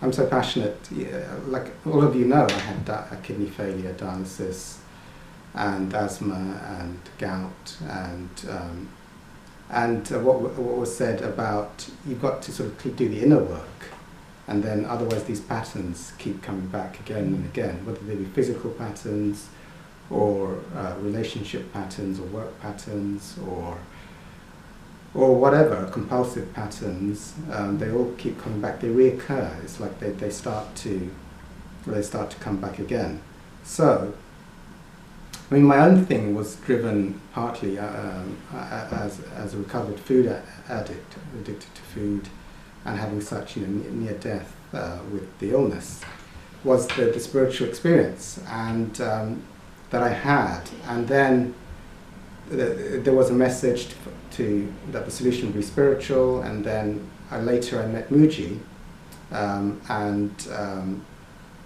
I'm so passionate. Like all of you know, I had a kidney failure, dialysis, and asthma, and gout, and what was said about you've got to sort of do the inner work, and then otherwise these patterns keep coming back again and again, whether they be physical patterns, or relationship patterns, or work patterns, or whatever, compulsive patterns. They all keep coming back. They reoccur. It's like they start to come back again. So, I mean, my own thing was driven partly as a recovered food addict, addicted to food, and having such near death with the illness, was the spiritual experience and that I had, and then there was a message that the solution would be spiritual, and then later I met Mooji, and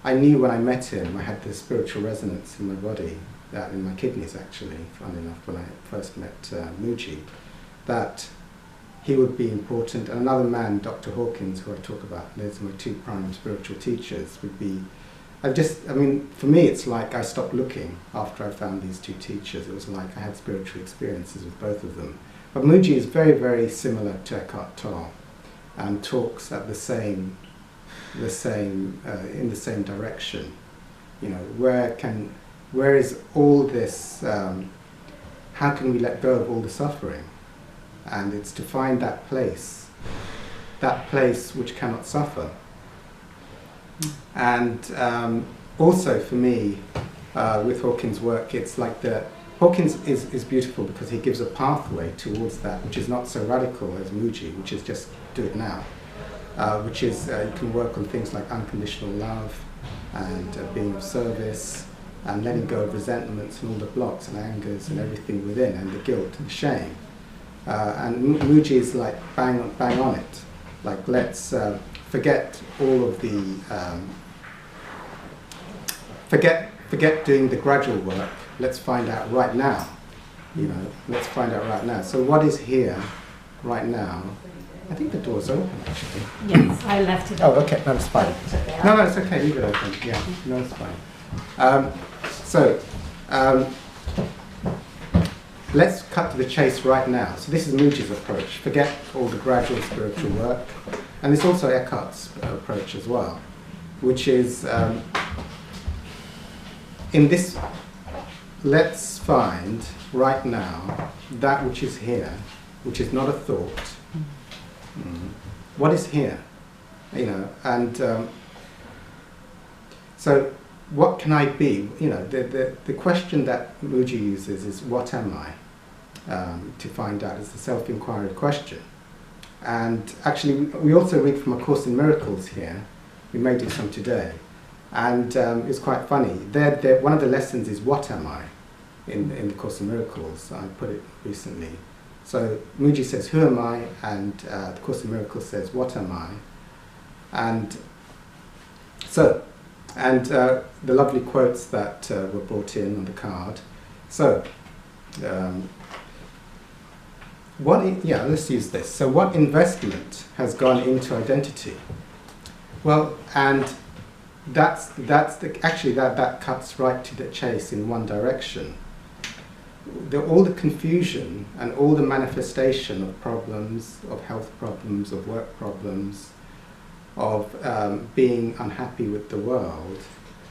I knew when I met him I had this spiritual resonance in my body, in my kidneys actually, funnily enough, when I first met Mooji, that he would be important. And another man, Dr Hawkins, who I talk about, those are my two prime spiritual teachers, would be, I mean, for me it's like I stopped looking after I found these two teachers. It was like I had spiritual experiences with both of them. But Mooji is very, very similar to Eckhart Tolle, and talks at in the same direction. Where is all this? How can we let go of all the suffering? And it's to find that place which cannot suffer. And also for me, with Hawkins' work, it's like Hawkins is beautiful because he gives a pathway towards that, which is not so radical as Mooji, which is just do it now, which is you can work on things like unconditional love and being of service and letting go of resentments and all the blocks and angers and everything within, and the guilt and the shame. And Mooji is like bang on it. Like, let's forget all of the forget doing the gradual work. Let's find out right now. Let's find out right now. So what is here, right now? I think the door's open actually. Yes, I left it. Oh, okay. No, it's fine. No, it's okay. Leave it open. Yeah, no, it's fine. Let's cut to the chase right now. So this is Mooji's approach. Forget all the gradual spiritual work. And it's also Eckhart's approach as well, which is, in this, let's find right now that which is here, which is not a thought. What is here? So what can I be? The question that Mooji uses is, what am I? To find out. It's the self-inquiry question. And actually, we also read from A Course in Miracles here. We may do some today. And it's quite funny. One of the lessons is, what am I? In the Course in Miracles. I put it recently. So Mooji says, who am I? And the Course in Miracles says, what am I? And so, the lovely quotes that were brought in on the card. So, let's use this. So what investment has gone into identity? Well, and that cuts right to the chase in one direction. All the confusion and all the manifestation of problems, of health problems, of work problems, of being unhappy with the world,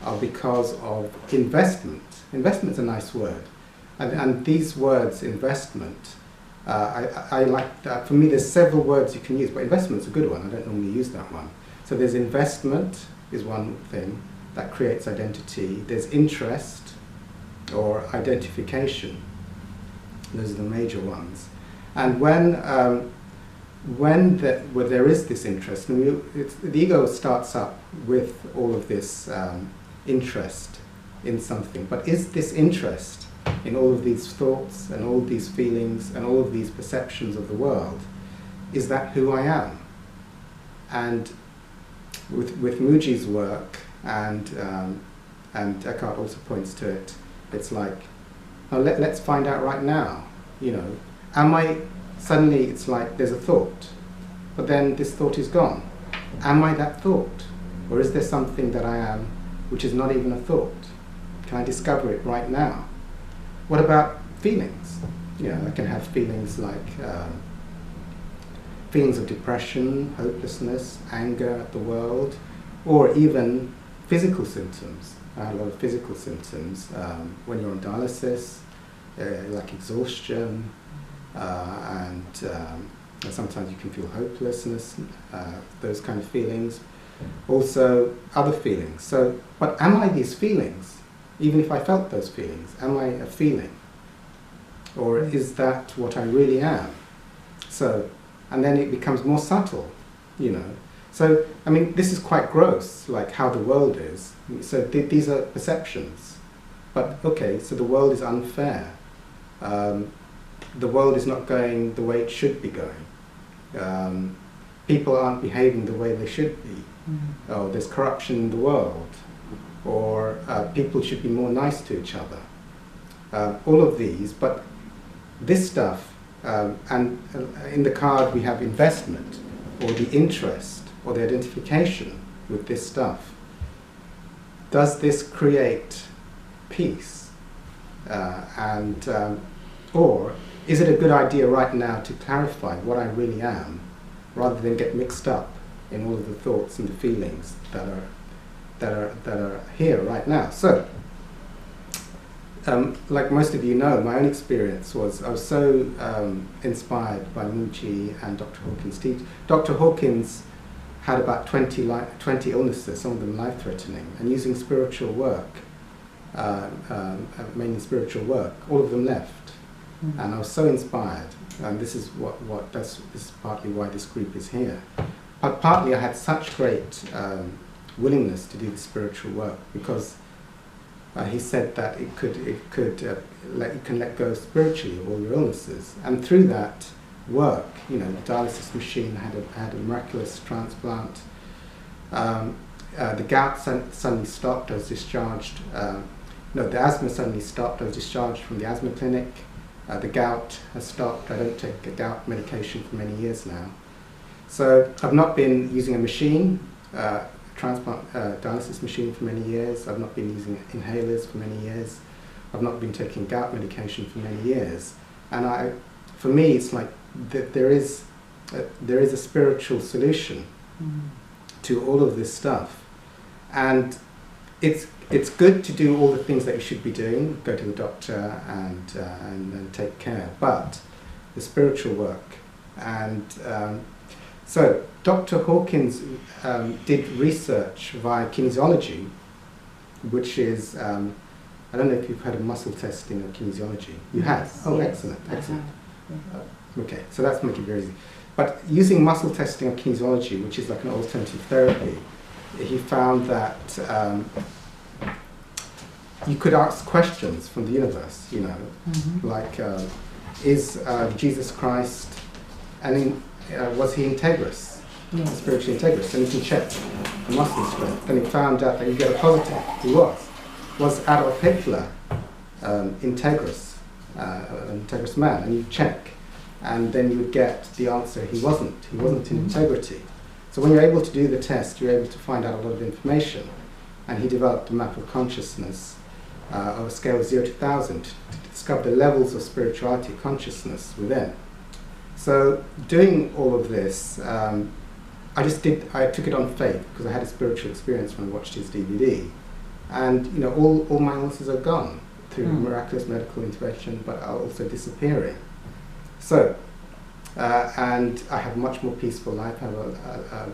are because of investment. Investment's a nice word. And these words, investment, I like that. For me, there's several words you can use, but investment's a good one. I don't normally use that one. So there's investment is one thing that creates identity. There's interest or identification. Those are the major ones. And when there is this interest, and the ego starts up with all of this interest in something. But is this interest in all of these thoughts and all of these feelings and all of these perceptions of the world, is that who I am? And with Mooji's work, and Eckhart also points to it, it's like, oh, let's find out right now. Am I, suddenly it's like there's a thought, but then this thought is gone. Am I that thought? Or is there something that I am which is not even a thought? Can I discover it right now? What about feelings? I can have feelings like feelings of depression, hopelessness, anger at the world, or even physical symptoms. I have a lot of physical symptoms when you're on dialysis, like exhaustion, and sometimes you can feel hopelessness, those kind of feelings. Also, other feelings. So, but am I these feelings? Even if I felt those feelings, am I a feeling? Or is that what I really am? So, and then it becomes more subtle, So, I mean, this is quite gross, like how the world is. So these are perceptions. But, okay, so the world is unfair. The world is not going the way it should be going. People aren't behaving the way they should be. Oh, there's corruption in the world. Or people should be more nice to each other. All of these, but this stuff, and in the card we have investment, or the interest, or the identification with this stuff. Does this create peace? Or is it a good idea right now to clarify what I really am, rather than get mixed up in all of the thoughts and the feelings that are here right now? So, like most of you know, my own experience was I was so inspired by Mooji and Dr. Hawkins' teaching. Dr. Hawkins had about 20 illnesses, some of them life-threatening, and using spiritual work, mainly spiritual work, all of them left. And I was so inspired, and this is this is partly why this group is here. But partly I had such great willingness to do the spiritual work, because he said that you can let go spiritually of all your illnesses, and through that work, the dialysis machine had a miraculous transplant. The gout suddenly stopped. I was discharged. The asthma suddenly stopped. I was discharged from the asthma clinic. The gout has stopped. I don't take a gout medication for many years now. So I've not been using a machine. Transplant dialysis machine for many years. I've not been using inhalers for many years. I've not been taking gout medication for many years. And for me, it's like there is a spiritual solution to all of this stuff, and it's good to do all the things that you should be doing. Go to the doctor and take care. But the spiritual work, and so Dr. Hawkins did research via kinesiology, which is, I don't know if you've heard of muscle testing or kinesiology. You have? Oh, yes. Excellent. Okay, so that's making it very easy. But using muscle testing or kinesiology, which is like an alternative therapy, he found that you could ask questions from the universe, like, is Jesus Christ, was he integrous? Yes. Spiritually integrous, and you can check the muscle strength. And he found out that you get a positive. He was. Was Adolf Hitler integrous, an integrous man? And you check, and then you would get the answer: he wasn't. He wasn't in integrity. So when you're able to do the test, you're able to find out a lot of information. And he developed a map of consciousness on a scale of 0 to 1,000 to discover the levels of spirituality, consciousness within. So doing all of this, I took it on faith, because I had a spiritual experience when I watched his DVD. And all my illnesses are gone through miraculous medical intervention, but are also disappearing. So, and I have a much more peaceful life. I have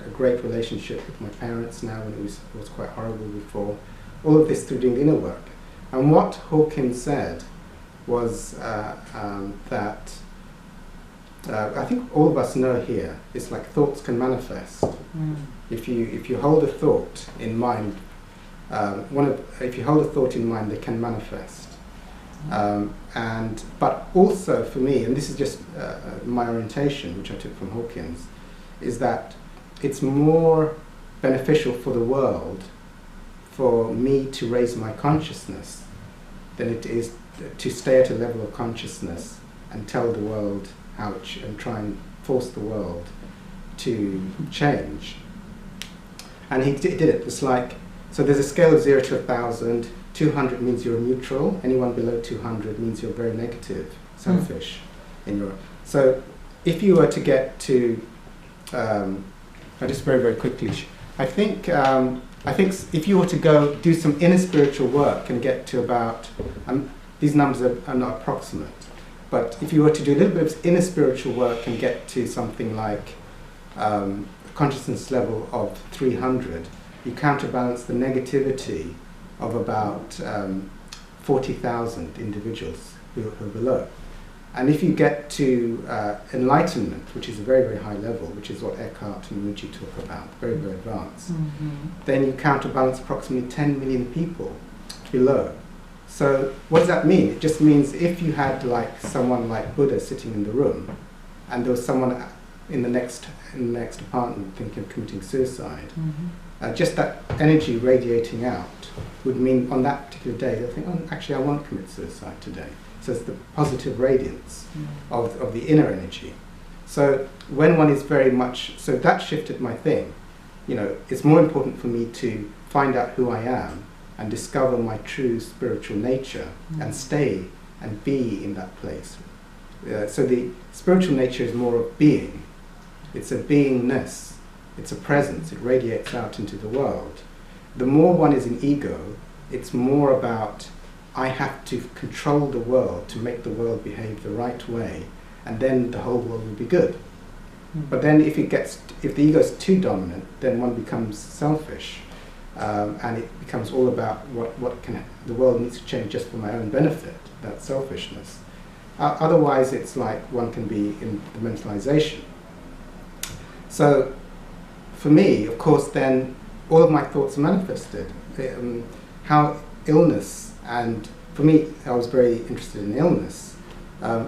a great relationship with my parents now, and it was quite horrible before. All of this through doing inner work. And what Hawkins said was that I think all of us know here, it's like thoughts can manifest. If you hold a thought in mind, if you hold a thought in mind, they can manifest. But also for me, and this is just my orientation, which I took from Hawkins, is that it's more beneficial for the world for me to raise my consciousness than it is to stay at a level of consciousness and tell the world how and try and force the world to change. And he did it. It's like, so there's a scale of 0 to 1,000. 200 means you're neutral. Anyone below 200 means you're very negative, selfish. So if you were to get to, just very, very quickly, I think if you were to go do some inner spiritual work and get to about, these numbers are not approximate, but if you were to do a little bit of inner spiritual work and get to something like a consciousness level of 300, you counterbalance the negativity of about 40,000 individuals who are below. And if you get to enlightenment, which is a very, very high level, which is what Eckhart and Muji talk about, very, very advanced, then you counterbalance approximately 10 million people below. So what does that mean? It just means if you had like someone like Buddha sitting in the room, and there was someone in the next apartment thinking of committing suicide, just that energy radiating out would mean on that particular day they'll think, oh, actually I won't commit suicide today. So it's the positive radiance of the inner energy. So when one is very much, so that shifted my thing. You know, it's more important for me to find out who I am and discover my true spiritual nature and stay and be in that place. So the spiritual nature is more of being. It's a beingness. It's a presence. It radiates out into the world. The more one is in ego, it's more about I have to control the world to make the world behave the right way, and then the whole world will be good. But then if the ego is too dominant, then one becomes selfish, and it becomes all about the world needs to change just for my own benefit, that selfishness. Otherwise it's like one can be in the mentalization. So for me, of course, then all of my thoughts are manifested. How illness, and for me, I was very interested in illness.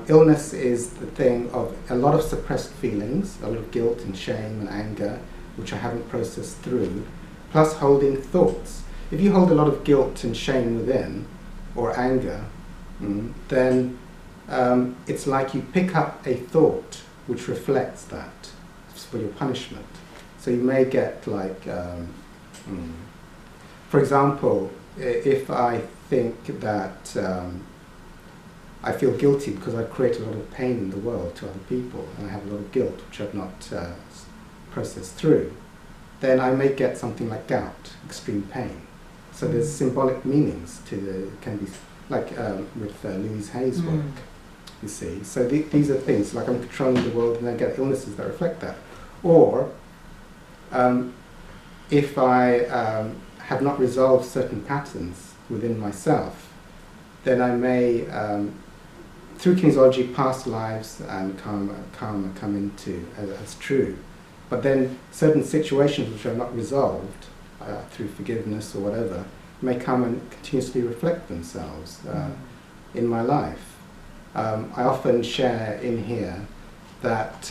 Illness is the thing of a lot of suppressed feelings, a lot of guilt and shame and anger, which I haven't processed through, plus holding thoughts. If you hold a lot of guilt and shame within, or anger, then it's like you pick up a thought which reflects that for your punishment. So you may get like, for example, if I think that I feel guilty because I create a lot of pain in the world to other people, and I have a lot of guilt which I've not processed through, then I may get something like gout, extreme pain. So there's symbolic meanings to the, can be like with Louise Hay's work, you see. So these are things like I'm controlling the world and I get illnesses that reflect that. Or if I have not resolved certain patterns within myself, then I may, through kinesiology, past lives and karma come into as true. But then certain situations which are not resolved through forgiveness or whatever may come and continuously reflect themselves in my life. I often share in here that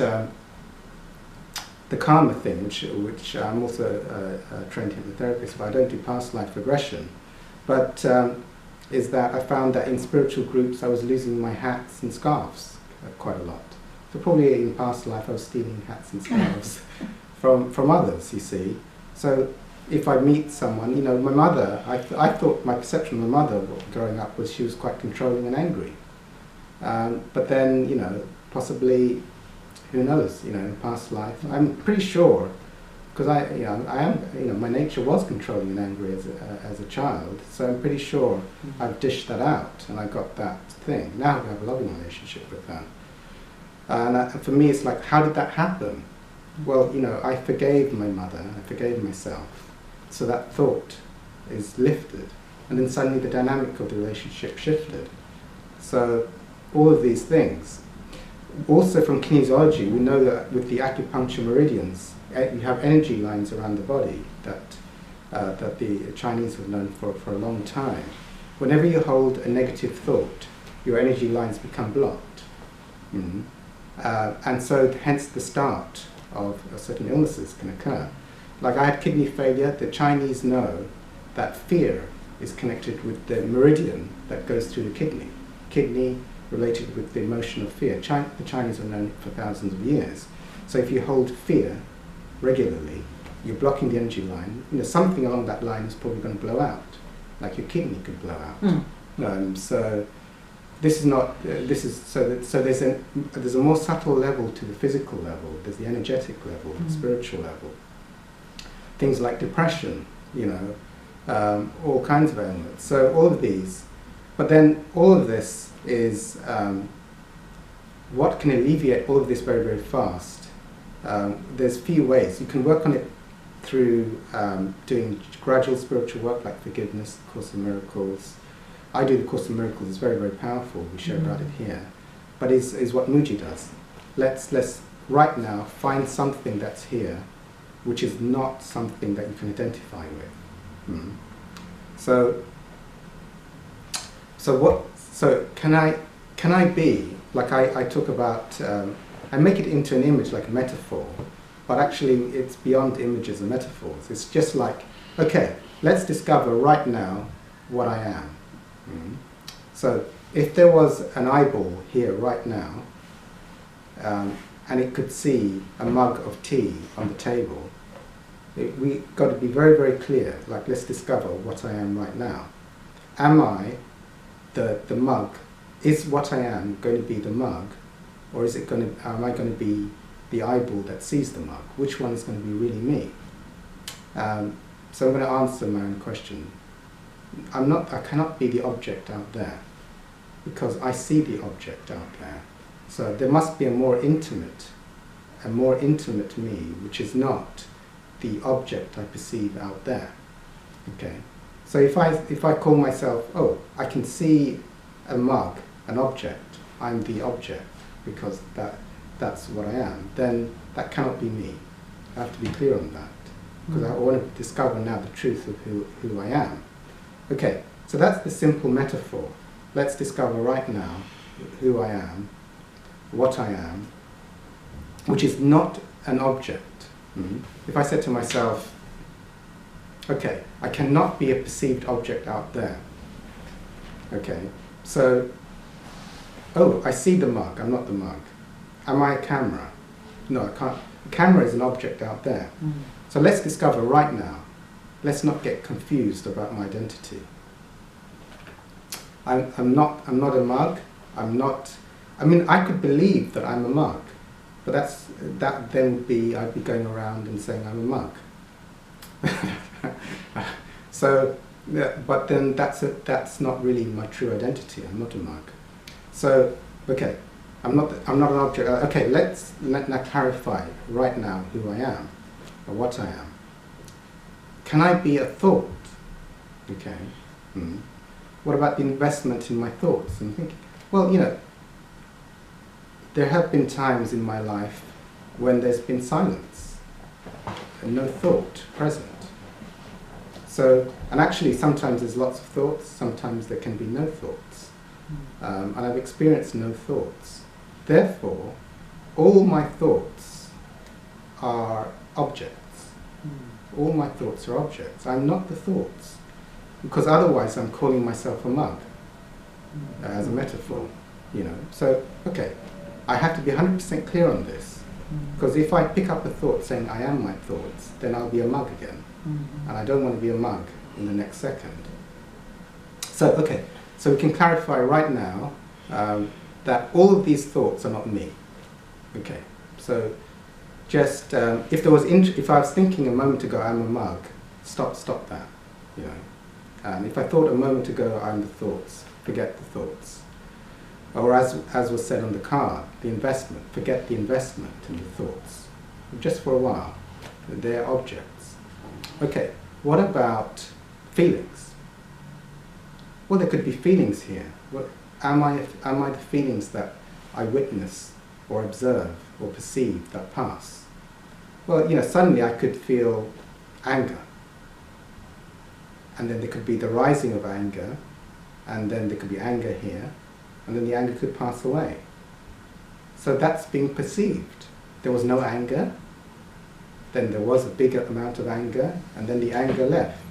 the karma thing, which I'm also a trained hypnotherapist, but I don't do past life regression, but is that I found that in spiritual groups I was losing my hats and scarves quite a lot. So probably in past life I was stealing hats and scarves from others, you see. So if I meet someone, you know, my mother, I thought my perception of my mother growing up was she was quite controlling and angry. But then, you know, possibly, who knows, you know, in past life, I'm pretty sure, because I am, you know, my nature was controlling and angry as a child, so I'm pretty sure I've dished that out and I got that thing. Now I have a loving relationship with that. And for me, it's like, how did that happen? Well, you know, I forgave my mother, I forgave myself, so that thought is lifted, and then suddenly the dynamic of the relationship shifted. So all of these things. Also from kinesiology, we know that with the acupuncture meridians, you have energy lines around the body that the Chinese have known for a long time. Whenever you hold a negative thought, your energy lines become blocked. And so hence the start of certain illnesses can occur. Like I had kidney failure, the Chinese know that fear is connected with the meridian that goes through the kidney. Kidney related with the emotion of fear. The Chinese have known it for thousands of years. So if you hold fear regularly, you're blocking the energy line. Something along that line is probably going to blow out, like your kidney could blow out. So this is not. So there's a more subtle level to the physical level. There's the energetic level, the spiritual level. Things like depression, all kinds of ailments. So all of these, but then all of this is what can alleviate all of this very, very fast. There's few ways. You can work on it through doing gradual spiritual work like forgiveness, the Course of Miracles. I do the Course of Miracles. It's very, very powerful. We share about it here. But is what Muji does. Let's right now find something that's here which is not something that you can identify with. So can I be, like I talk about, I make it into an image, like a metaphor, but actually it's beyond images and metaphors. It's just like, okay, let's discover right now what I am. So if there was an eyeball here right now, and it could see a mug of tea on the table, we got to be very, very clear, like let's discover what I am right now. Am I the mug? Is what I am going to be the mug, or am I going to be the eyeball that sees the mug? Which one is going to be really me? So I'm going to answer my own question. I cannot be the object out there, because I see the object out there. So there must be a more intimate me, which is not the object I perceive out there. Okay. So if I call myself, I can see a mug, an object, I'm the object because that's what I am, then that cannot be me. I have to be clear on that, because I want to discover now the truth of who I am. Okay, so that's the simple metaphor. Let's discover right now who I am, what I am, which is not an object. If I said to myself, okay, I cannot be a perceived object out there. Okay, so, I see the mug, I'm not the mug. Am I a camera? No, I can't. A camera is an object out there. So let's discover right now. Let's not get confused about my identity. I'm not a mug. I could believe that I'm a mug, but that then would be, I'd be going around and saying I'm a mug. So, but then that's not really my true identity. I'm not a mug. So, okay, I'm not an object. Okay, let's now clarify right now who I am, or what I am. Can I be a thought? Okay. What about the investment in my thoughts and thinking? Well, there have been times in my life when there's been silence and no thought present. So, and actually sometimes there's lots of thoughts, sometimes there can be no thoughts. And I've experienced no thoughts. Therefore, all my thoughts are objects. All my thoughts are objects. I'm not the thoughts. Because otherwise I'm calling myself a mug, as a metaphor, So, okay, I have to be 100% clear on this. Because if I pick up a thought saying I am my thoughts, then I'll be a mug again. And I don't want to be a mug in the next second. So, okay, so we can clarify right now that all of these thoughts are not me. Okay, so just, if I was thinking a moment ago I'm a mug, stop that, if I thought a moment ago I'm the thoughts, forget the thoughts. Or as was said on the card, the investment, forget the investment in the thoughts. Just for a while. They're objects. Okay, what about feelings? Well, there could be feelings here. What, am I the feelings that I witness or observe or perceive that pass? Well, suddenly I could feel anger. And then there could be the rising of anger, and then there could be anger here, and then the anger could pass away. So that's being perceived. There was no anger, then there was a bigger amount of anger, and then the anger left.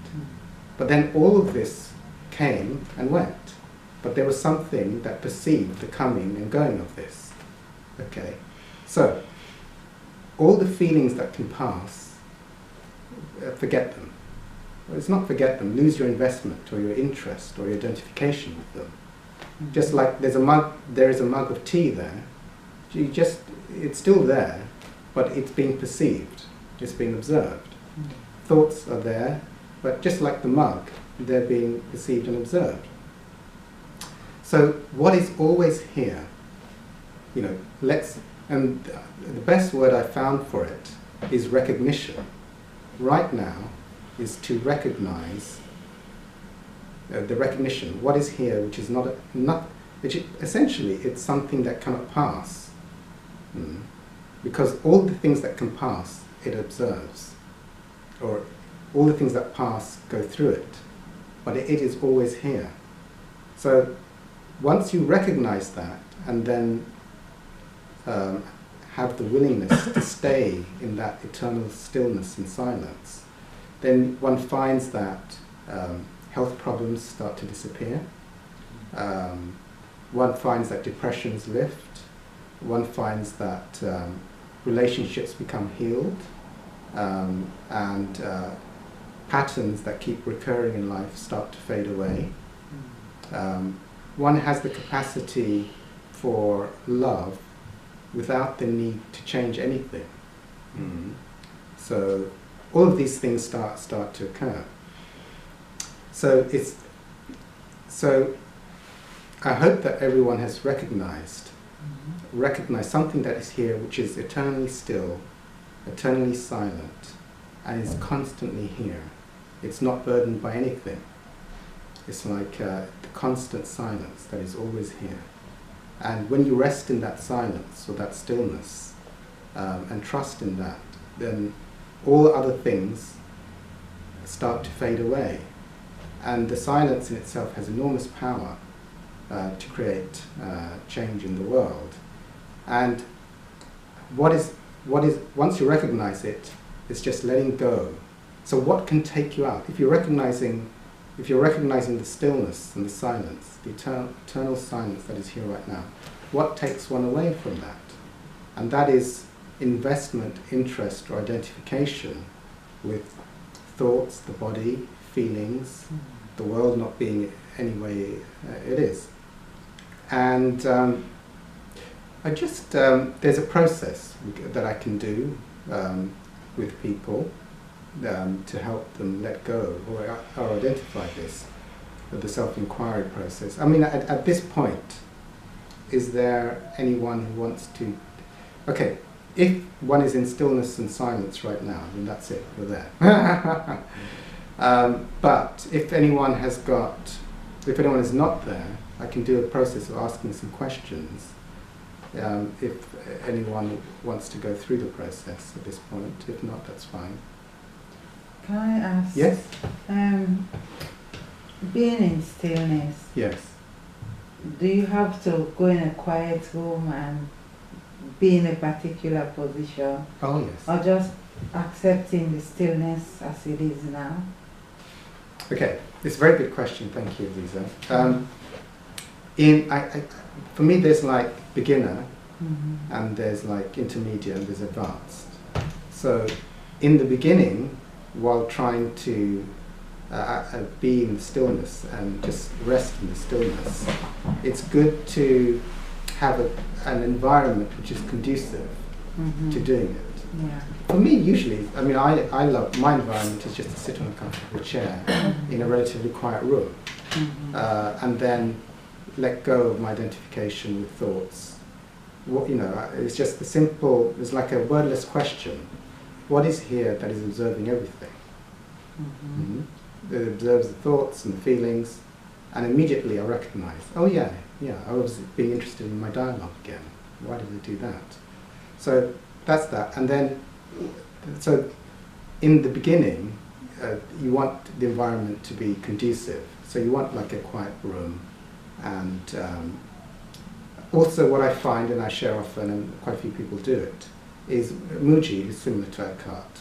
But then all of this came and went. But there was something that perceived the coming and going of this. Okay, so all the feelings that can pass forget them. Well, it's not forget them, lose your investment or your interest or your identification with them. Just like there is a mug of tea there, it's still there, but it's being perceived, it's being observed. Thoughts are there, but just like the mug, they're being perceived and observed. So what is always here, and the best word I found for it is recognition. Right now is to recognize the recognition, what is here, which is essentially it's something that cannot pass. Because all the things that can pass, it observes. Or all the things that pass go through it. But it is always here. So once you recognize that and then have the willingness to stay in that eternal stillness and silence, then one finds that health problems start to disappear. One finds that depressions lift. One finds that relationships become healed, and patterns that keep recurring in life start to fade away. One has the capacity for love without the need to change anything. So all of these things start to occur. So I hope that everyone has recognized something that is here, which is eternally still, eternally silent, and is constantly here. It's not burdened by anything. It's like the constant silence that is always here. And when you rest in that silence or that stillness and trust in that, then all other things start to fade away. And the silence in itself has enormous power to create change in the world. And once you recognize it, it's just letting go. So what can take you out? If you're recognizing the stillness and the silence, the eternal silence that is here right now, what takes one away from that? And that is investment, interest, or identification with thoughts, the body, feelings, the world not being any way it is. And there's a process that I can do with people to help them let go or identify this, the self-inquiry process. I mean, at this point, is there anyone who wants to... Okay, if one is in stillness and silence right now, then that's it, we're there. But if anyone is not there, I can do a process of asking some questions. If anyone wants to go through the process at this point, if not, that's fine. Can I ask? Yes. Being in stillness. Yes. Do you have to go in a quiet room and be in a particular position? Oh yes. Or just accepting the stillness as it is now? Okay, it's a very good question. Thank you, Lisa. For me, there's like beginner, and there's like intermediate, and there's advanced. So, in the beginning, while trying to be in the stillness and just rest in the stillness, it's good to have an environment which is conducive to doing it. Yeah. For me, usually, I mean, I love, my environment is just to sit on a comfortable chair in a relatively quiet room, and then let go of my identification with thoughts. It's just the simple, it's like a wordless question. What is here that is observing everything? It observes the thoughts and the feelings, and immediately I recognize, oh yeah, I was being interested in my dialogue again. Why did I do that? So that's that. And then, so in the beginning, you want the environment to be conducive. So you want like a quiet room. And also what I find, and I share often, and quite a few people do it, is Muji, who's similar to Eckhart,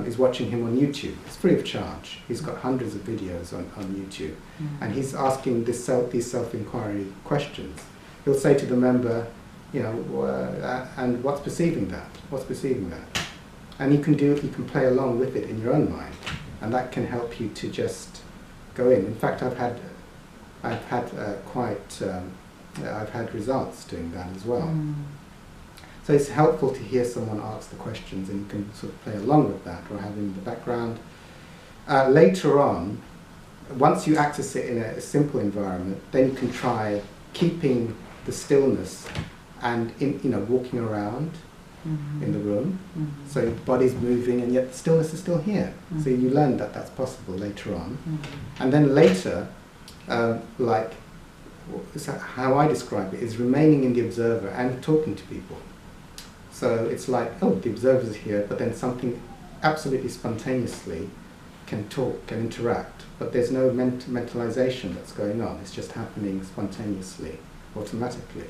is watching him on YouTube. It's free of charge. He's got hundreds of videos on YouTube. And he's asking these self-inquiry questions. He'll say to the member, and what's perceiving that? What's perceiving that? And you can play along with it in your own mind, and that can help you to just go in. In fact, I've had results doing that as well. So it's helpful to hear someone ask the questions, and you can sort of play along with that or have it in the background. Later on, once you access it in a simple environment, then you can try keeping the stillness and walking around in the room. So your body's moving and yet the stillness is still here. So you learn that that's possible later on. And then later, like how I describe it, is remaining in the observer and talking to people. So it's like, oh, the observer's here, but then something absolutely spontaneously can talk, can interact, but there's no mentalization that's going on. It's just happening spontaneously, automatically.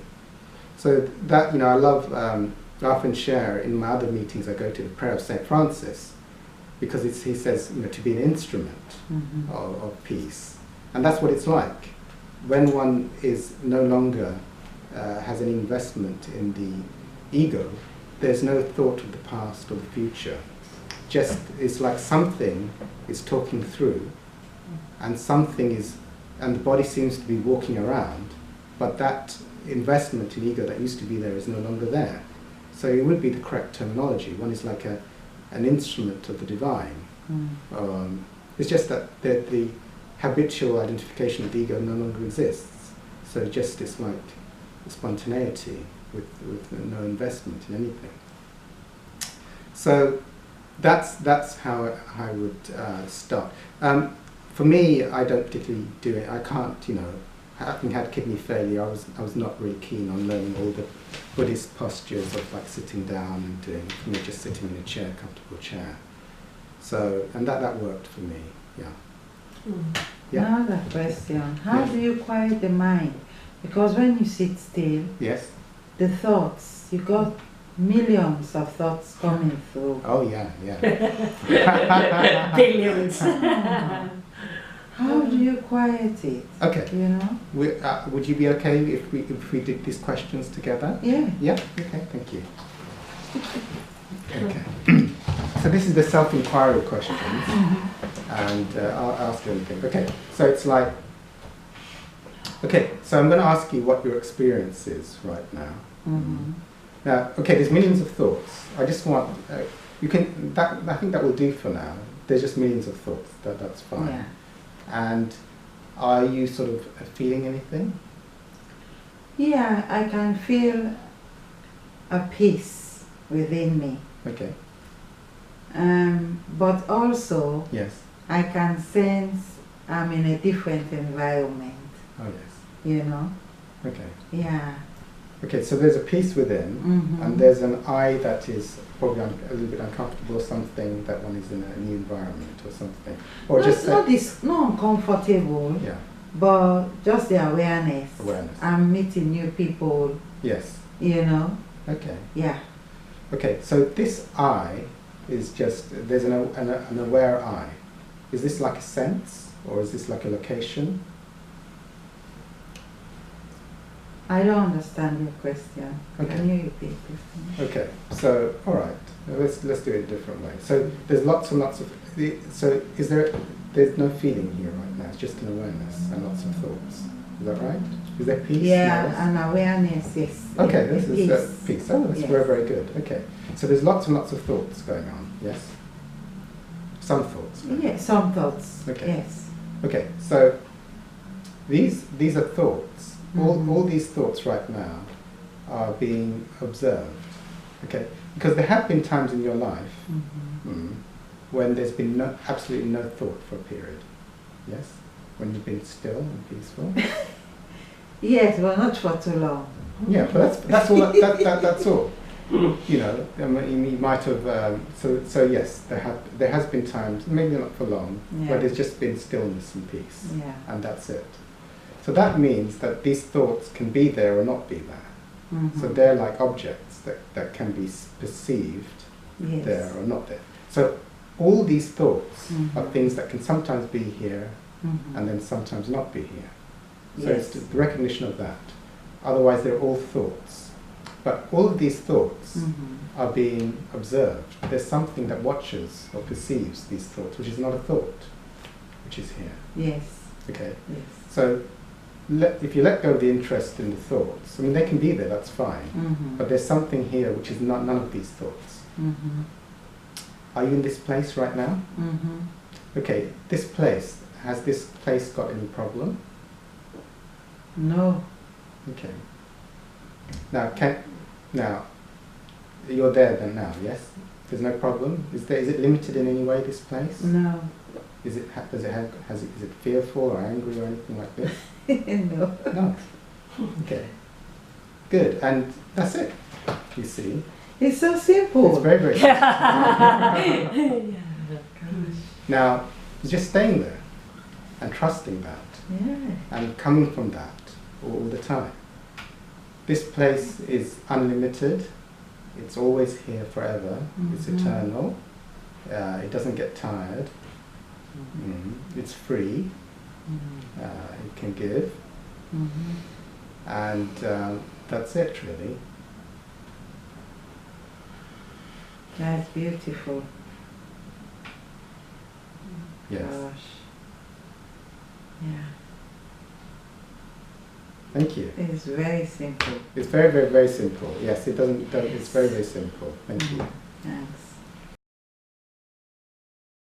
So that, I love, I often share in my other meetings I go to the prayer of St. Francis, because he says, to be an instrument of peace. And that's what it's like. When one is no longer has any investment in the ego, there's no thought of the past or the future. Just, it's like something is talking through, and the body seems to be walking around, but that investment in ego that used to be there is no longer there. So it would be the correct terminology. One is like an instrument of the divine. It's just that the habitual identification of the ego no longer exists. So just it's like spontaneity with no investment in anything. So that's how I would start. For me, I don't particularly do it. I can't, having had kidney failure, I was not really keen on learning all the Buddhist postures of like sitting down and doing, just sitting in a chair, comfortable chair. So, and that worked for me, yeah. Yeah. Another question, how do you quiet the mind? Because when you sit still, yes, the thoughts, you got millions of thoughts coming through. Oh yeah. Billions. How do you quiet it? Okay. Would you be okay if we did these questions together? Yeah. Yeah? Okay, thank you. Okay. So this is the self-inquiry questions, and I'll ask you anything. Okay, so it's like, okay, so I'm going to ask you what your experience is right now. Now, okay, there's millions of thoughts. I just want, I think that will do for now. There's just millions of thoughts, that's fine. Yeah. And are you sort of feeling anything? Yeah, I can feel a peace within me. Okay. But also, yes, I can sense I'm in a different environment. Oh yes. Okay. Yeah. Okay, so there's a peace within, and there's an I that is probably a little bit uncomfortable, something that one is in a new environment or something. Or No, just not uncomfortable, yeah. but just the awareness. Awareness. I'm meeting new people. Yes. Okay. Yeah. Okay, so this I is just, there's an aware I. Is this like a sense, or is this like a location? I don't understand your question. Okay. Can you repeat this? Okay, so all right, let's do it a different way. So there's lots and lots of. So there's no feeling here right now. It's just an awareness and lots of thoughts. Is that right? Is there peace? Yeah, an awareness. Yes. Okay, yeah, this is peace. Oh, that's yes. very good. Okay, so there's lots and lots of thoughts going on. Yes. Some thoughts. Right? Yeah, some thoughts. Okay. Yes. Okay, so these are thoughts. All these thoughts right now are being observed, okay? Because there have been times in your life when there's been absolutely no thought for a period, yes? When you've been still and peaceful. Yes, but not for too long. Yeah, but that's all. That's all. I mean, you might have. So yes, there has been times, maybe not for long, where there's just been stillness and peace, and that's it. So that means that these thoughts can be there or not be there. So they're like objects that can be perceived there or not there. So all these thoughts are things that can sometimes be here and then sometimes not be here. So it's the recognition of that. Otherwise they're all thoughts. But all of these thoughts Mm-hmm. are being observed. There's something that watches or perceives these thoughts, which is not a thought, which is here. Yes. Okay. Yes. So if you let go of the interest in the thoughts, I mean, they can be there, that's fine. Mm-hmm. But there's something here which is not none of these thoughts. Mm-hmm. Are you in this place right now? Mm-hmm. Okay, this place, has this place got any problem? No. Okay. Now, you're there then now, yes? There's no problem? Is it limited in any way, this place? No. Is it fearful or angry or anything like this? No. No. Okay. Good. And that's it. You see, It's so simple. it's very, very simple. Now, just staying there and trusting that Yeah. and coming from that all the time. This place is unlimited. It's always here forever. It's Mhm. eternal. It doesn't get tired. It's free. Mm-hmm. It can give. Mm-hmm. And that's it, really. That's beautiful. Yes. Gosh. Yeah. Thank you. It's very simple. It's very, very, very simple. Yes, it's very, very simple. Thank you. Thanks.